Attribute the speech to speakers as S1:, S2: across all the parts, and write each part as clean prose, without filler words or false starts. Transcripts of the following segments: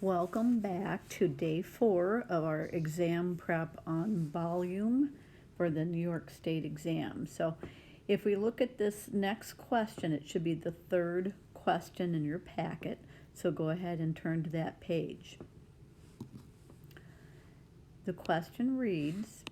S1: Welcome back to day 4 of our exam prep on volume for the New York State exam. So if we look at this next question, it should be the third question in your packet. So go ahead and turn to that page. The question reads,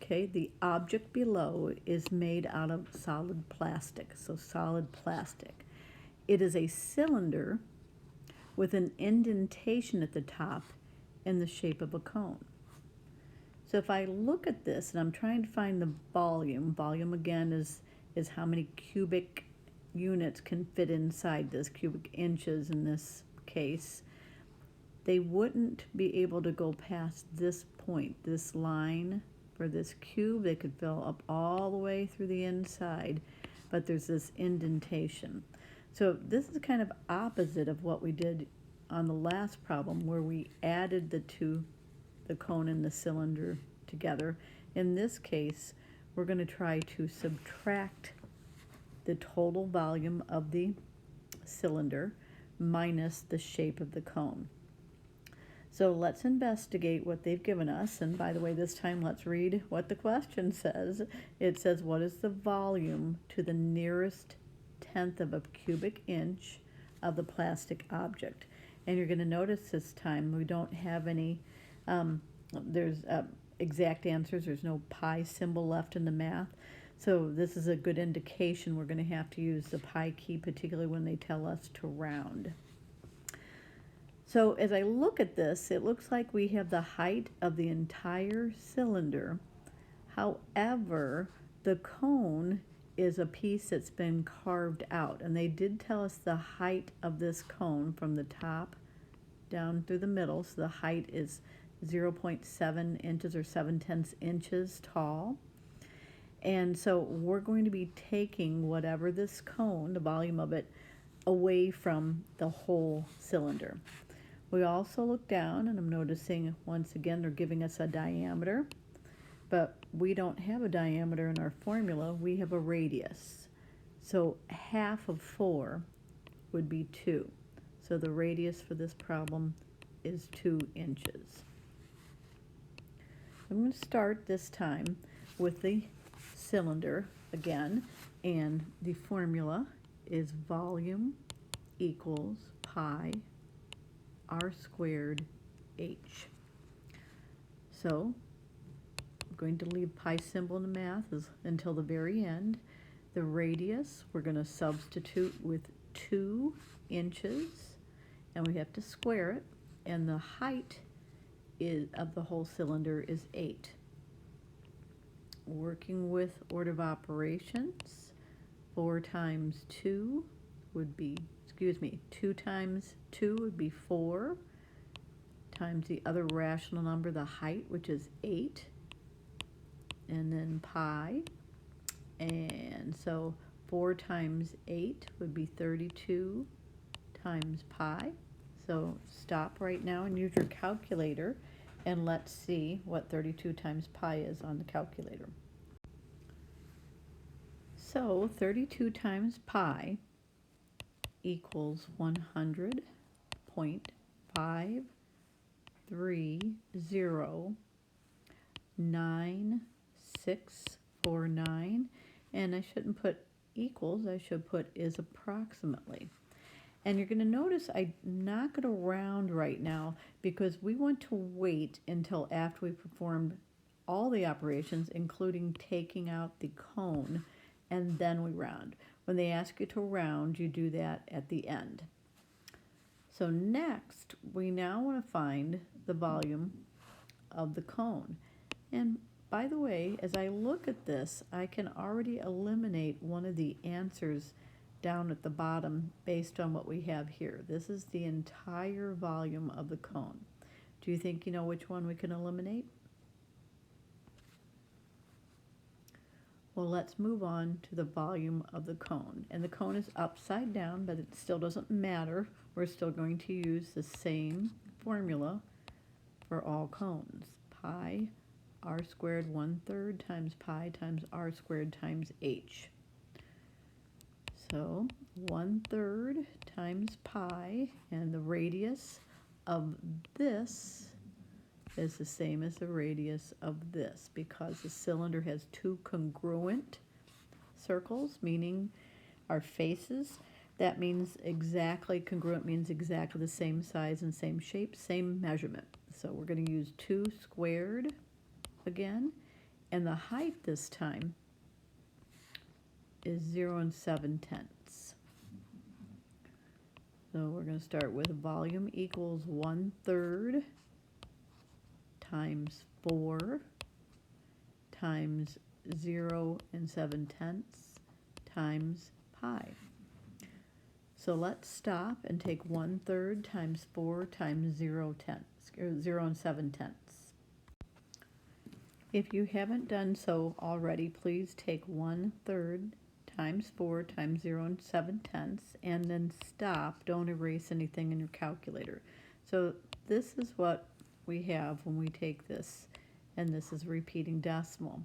S1: the object below is made out of solid plastic, so solid plastic. It is a cylinder with an indentation at the top in the shape of a cone. So if I look at this and I'm trying to find the volume again is how many cubic units can fit inside this, cubic inches in this case. They wouldn't be able to go past this point, this line for this cube. They could fill up all the way through the inside, but there's this indentation. So this is kind of opposite of what we did on the last problem where we added the cone and the cylinder together. In this case, we're going to try to subtract the total volume of the cylinder minus the shape of the cone. So let's investigate what they've given us. And by the way, this time let's read what the question says. It says, what is the volume to the nearest tenth of a cubic inch of the plastic object? And you're going to notice this time we don't have any, there's exact answers. There's no pi symbol left in the math. So this is a good indication we're going to have to use the pi key, particularly when they tell us to round. So as I look at this, it looks like we have the height of the entire cylinder. However, the cone is a piece that's been carved out, and they did tell us the height of this cone from the top down through the middle. So the height is 0.7 inches or 7/10 inches tall. And so we're going to be taking whatever this cone, the volume of it, away from the whole cylinder. We also look down, and I'm noticing once again they're giving us a diameter, but we don't have a diameter in our formula. We have a radius. So half of 4 would be 2. So the radius for this problem is 2 inches. I'm going to start this time with the cylinder again, and the formula is volume equals pi r squared h. So I'm going to leave pi symbol in the math until the very end. The radius we're going to substitute with 2 inches, and we have to square it, and the height of the whole cylinder is 8. Working with order of operations, 4 times 2 would be, 2 times 2 would be 4, times the other rational number, the height, which is 8, and then pi, and so 4 times 8 would be 32 times pi. So stop right now and use your calculator, and let's see what 32 times pi is on the calculator. So 32 times pi equals 100.5309649, and I shouldn't put equals, I should put is approximately. And you're going to notice I'm not going to round right now because we want to wait until after we performed all the operations, including taking out the cone, and then we round. When they ask you to round, you do that at the end. So next, we now want to find the volume of the cone. And by the way, as I look at this, I can already eliminate one of the answers down at the bottom based on what we have here. This is the entire volume of the cone. Do you think you know which one we can eliminate? Well, let's move on to the volume of the cone. And the cone is upside down, but it still doesn't matter. We're still going to use the same formula for all cones. Pi r squared 1/3 times pi times r squared times h. So 1/3 times pi, and the radius of this is the same as the radius of this, because the cylinder has two congruent circles, meaning our faces. That means exactly, congruent means exactly the same size and same shape, same measurement. So we're going to use 2 squared again, and the height this time is 0 7/10. So we're going to start with volume equals 1/3 times 4 times 0 7/10 times pi. So let's stop and take 1/3 times 4 times 0 7/10. If you haven't done so already, please take 1/3 times 4 times 0 7/10 and then stop. Don't erase anything in your calculator. So this is what we have when we take this, and this is repeating decimal.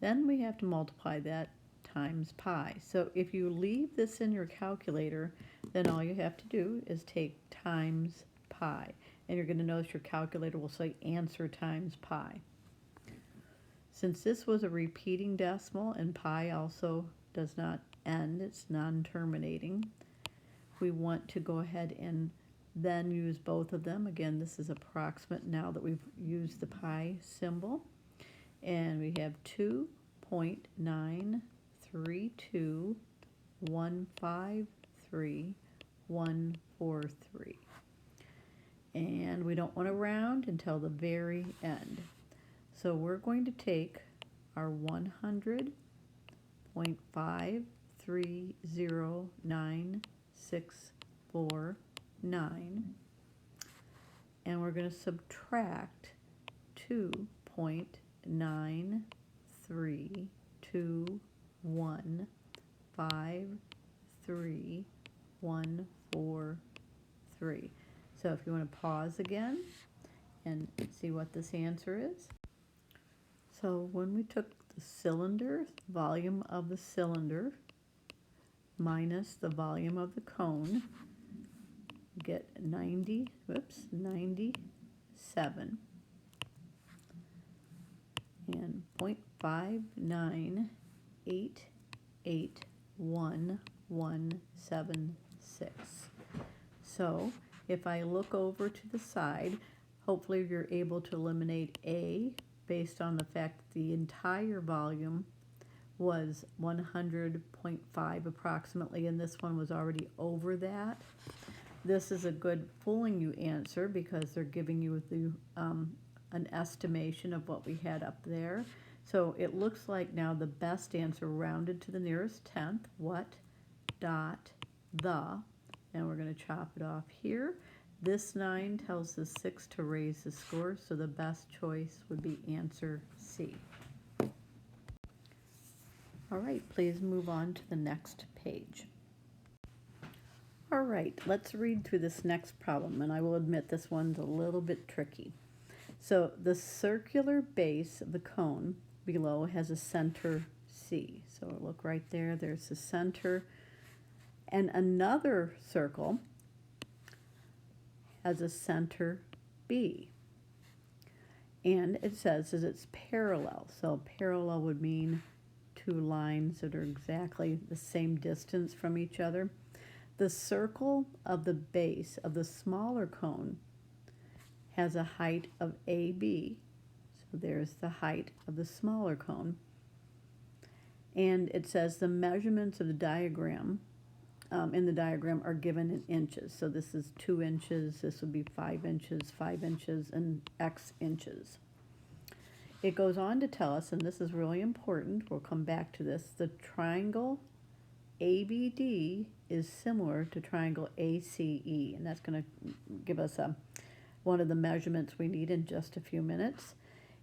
S1: Then we have to multiply that times pi. So if you leave this in your calculator, then all you have to do is take times pi. And you're going to notice your calculator will say answer times pi. Since this was a repeating decimal and pi also does not end, it's non-terminating, we want to go ahead and then use both of them. Again, this is approximate now that we've used the pi symbol. And we have 2.93153143. And we don't want to round until the very end. So we're going to take our 100.5309649 and we're going to subtract 2.9321533143. So if you want to pause again and see what this answer is. So when we took the cylinder, volume of the cylinder minus the volume of the cone, we get 97 and 0.59881176. So if I look over to the side, hopefully you're able to eliminate A based on the fact that the entire volume was 100.5 approximately, and this one was already over that. This is a good fooling you answer because they're giving you the an estimation of what we had up there. So it looks like now the best answer rounded to the nearest tenth, what, dot, the, and we're going to chop it off here. This 9 tells the 6 to raise the score, so the best choice would be answer C. All right, please move on to the next page. All right, let's read through this next problem, and I will admit this one's a little bit tricky. So the circular base of the cone below has a center C. So look right there, there's the center. And another circle has a center B. And it says that it's parallel. So parallel would mean two lines that are exactly the same distance from each other. The circle of the base of the smaller cone has a height of AB. So there's the height of the smaller cone. And it says the measurements of the diagram in the diagram are given in inches. So this is 2 inches, this would be 5 inches, 5 inches, and X inches. It goes on to tell us, and this is really important, we'll come back to this, the triangle ABD is similar to triangle ACE, and that's going to give us one of the measurements we need in just a few minutes.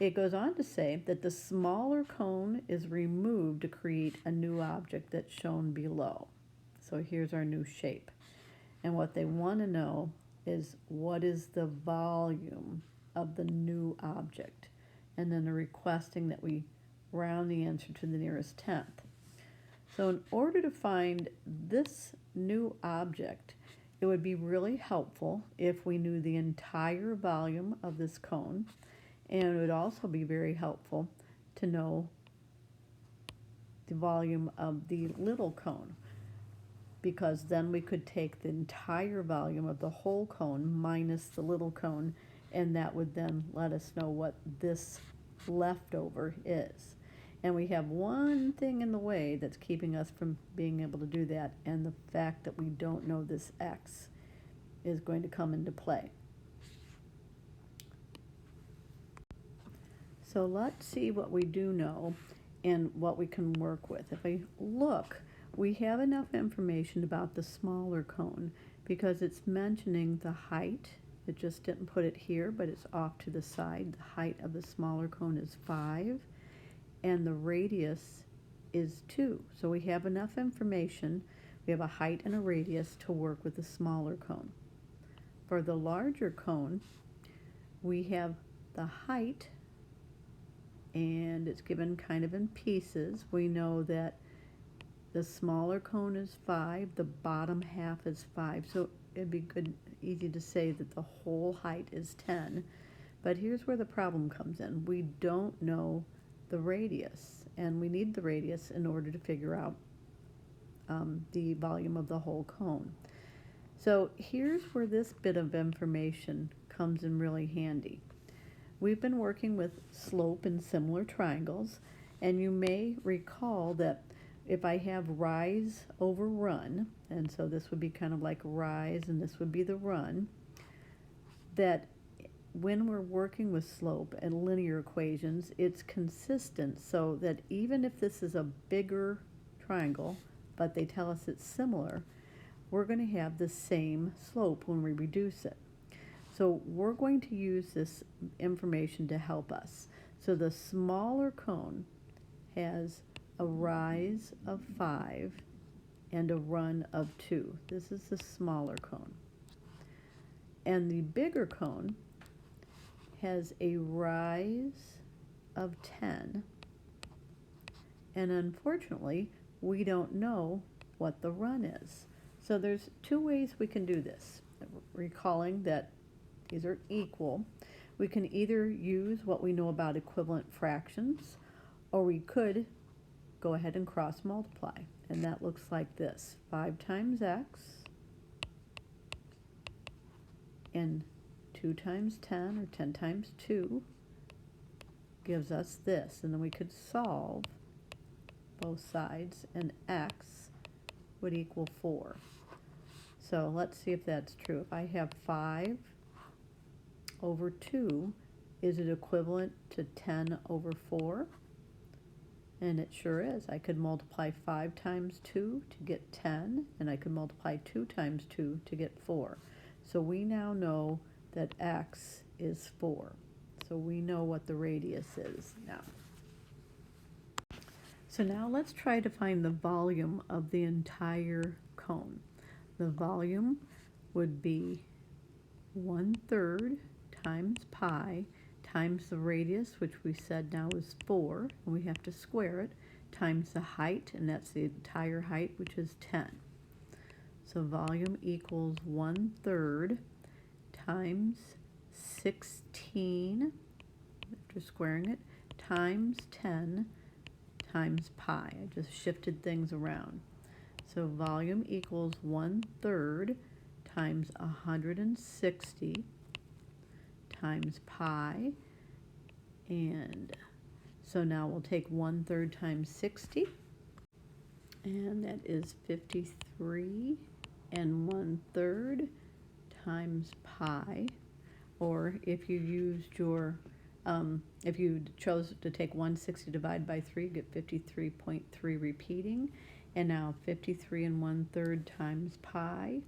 S1: It goes on to say that the smaller cone is removed to create a new object that's shown below. So here's our new shape. And what they want to know is what is the volume of the new object. And then they're requesting that we round the answer to the nearest tenth. So in order to find this new object, it would be really helpful if we knew the entire volume of this cone, and it would also be very helpful to know the volume of the little cone, because then we could take the entire volume of the whole cone minus the little cone, and that would then let us know what this leftover is. And we have one thing in the way that's keeping us from being able to do that, and the fact that we don't know this x is going to come into play. So let's see what we do know and what we can work with. If I look, we have enough information about the smaller cone because it's mentioning the height. It just didn't put it here, but it's off to the side. The height of the smaller cone is 5, and the radius is 2. So we have enough information. We have a height and a radius to work with the smaller cone. For the larger cone, we have the height, and it's given kind of in pieces. We know that the smaller cone is 5, the bottom half is 5, so it'd be easy to say that the whole height is 10. But here's where the problem comes in. We don't know the radius, and we need the radius in order to figure out the volume of the whole cone. So here's where this bit of information comes in really handy. We've been working with slope and similar triangles, and you may recall that if I have rise over run, and so this would be kind of like rise and this would be the run, that when we're working with slope and linear equations, it's consistent, so that even if this is a bigger triangle, but they tell us it's similar, we're going to have the same slope when we reduce it. So we're going to use this information to help us. So the smaller cone has a rise of 5 and a run of 2. This is the smaller cone. And the bigger cone has a rise of 10. And unfortunately, we don't know what the run is. So there's 2 ways we can do this. Recalling that these are equal, we can either use what we know about equivalent fractions, or we could go ahead and cross multiply. And that looks like this. 5 times x and 2 times 10, or 10 times 2, gives us this. And then we could solve both sides, and x would equal 4. So let's see if that's true. If I have 5 over 2, is it equivalent to 10 over 4? And it sure is. I could multiply 5 times 2 to get 10, and I could multiply 2 times 2 to get 4. So we now know that x is 4. So we know what the radius is now. So now let's try to find the volume of the entire cone. The volume would be 1/3 times pi times the radius, which we said now is 4, and we have to square it, times the height, and that's the entire height, which is 10. So volume equals 1/3 times 16, after squaring it, times 10 times pi. I just shifted things around. So volume equals 1/3 times 160 times pi, and so now we'll take 1/3 times 60, and that is 53 and 1/3 times pi. Or if you used your if you chose to take 160 divided by 3, you get 53.3 repeating. And now 53 and 1/3 times pi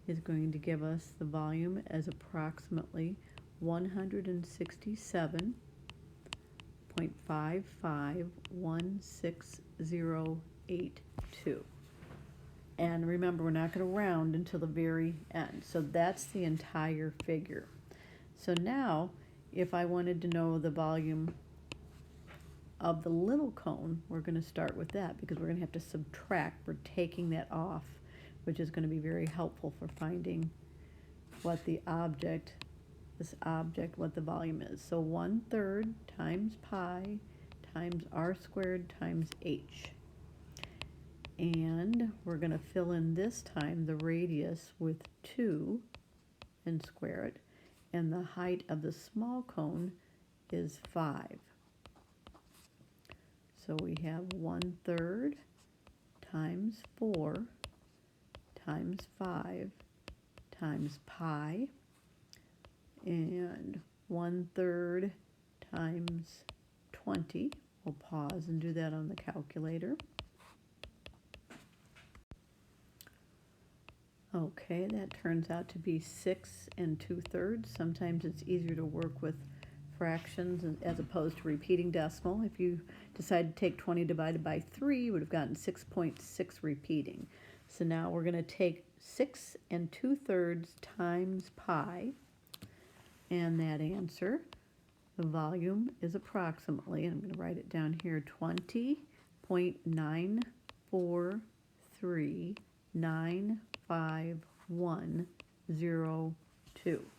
S1: is going to give us the volume as approximately 167.551682. And remember, we're not going to round until the very end. So that's the entire figure. So now, if I wanted to know the volume of the little cone, we're going to start with that because we're going to have to subtract. We're taking that off which is going to be very helpful for finding what the object, what the volume is. So 1/3 times pi times r squared times h. And we're going to fill in this time the radius with 2 and square it. And the height of the small cone is 5. So we have 1/3 times 4 times 5 times pi, and 1/3 times 20. We'll pause and do that on the calculator. Okay, that turns out to be 6 2/3. Sometimes it's easier to work with fractions as opposed to repeating decimal. If you decide to take 20 divided by 3, you would have gotten 6.6 repeating. So now we're going to take 6 2/3 times pi, and that answer, the volume, is approximately, and I'm going to write it down here, 20.94395,102.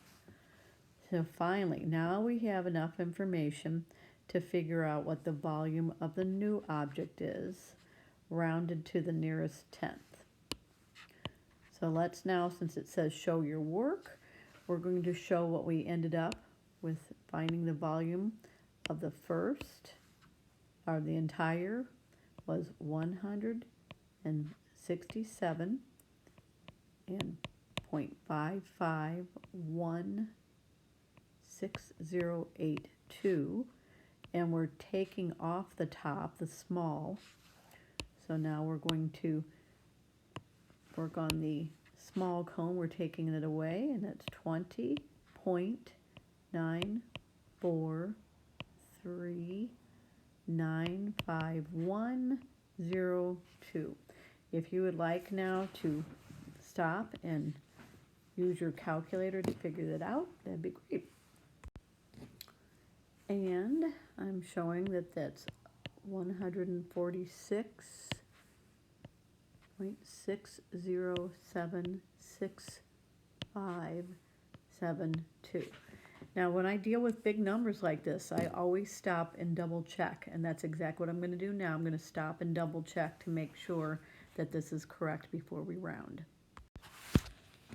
S1: So finally, now we have enough information to figure out what the volume of the new object is, rounded to the nearest tenth. So let's now, since it says show your work, we're going to show what we ended up with finding the volume of the first, or the entire, was 167 and 0.551682, and we're taking off the top, the small. So now we're going to work on the small cone. We're taking it away, and it's 20.94395,102. If you would like now to stop and use your calculator to figure that out, that'd be great. And I'm showing that that's 146.6076572. Now, when I deal with big numbers like this, I always stop and double check, and that's exactly what I'm going to do now. I'm going to stop and double check to make sure that this is correct before we round.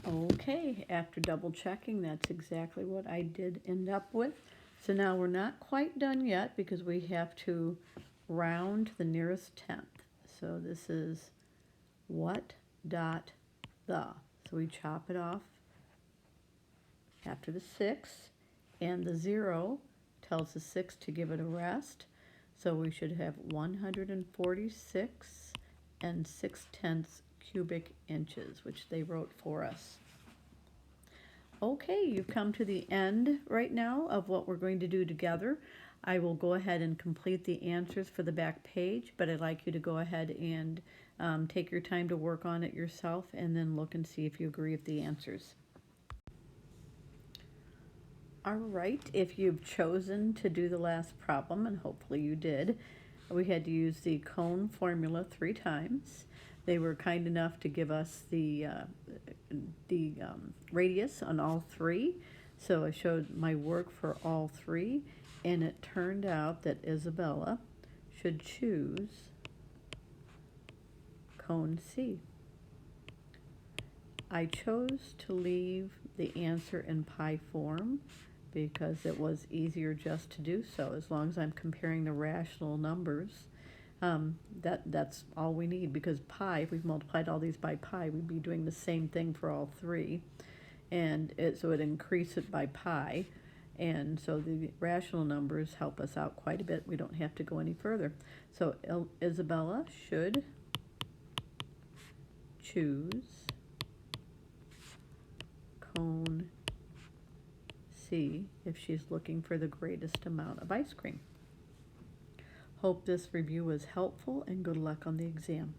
S1: Okay, after double checking, that's exactly what I did end up with. So now we're not quite done yet because we have to round the nearest tenth. So this is what dot the. So we chop it off after the 6, and the 0 tells the 6 to give it a rest. So we should have 146 6/10 cubic inches, which they wrote for us. Okay, you've come to the end right now of what we're going to do together. I will go ahead and complete the answers for the back page, but I'd like you to go ahead and take your time to work on it yourself and then look and see if you agree with the answers. All right, if you've chosen to do the last problem, and hopefully you did, we had to use the cone formula 3 times. They were kind enough to give us the radius on all 3. So I showed my work for all 3, and it turned out that Isabella should choose cone C. I chose to leave the answer in pi form because it was easier just to do so. As long as I'm comparing the rational numbers, that's all we need, because pi, if we've multiplied all these by pi, we'd be doing the same thing for all 3, and so it increase it by pi, and so the rational numbers help us out quite a bit. We don't have to go any further. So Isabella should choose cone C if she's looking for the greatest amount of ice cream. Hope this review was helpful, and good luck on the exam.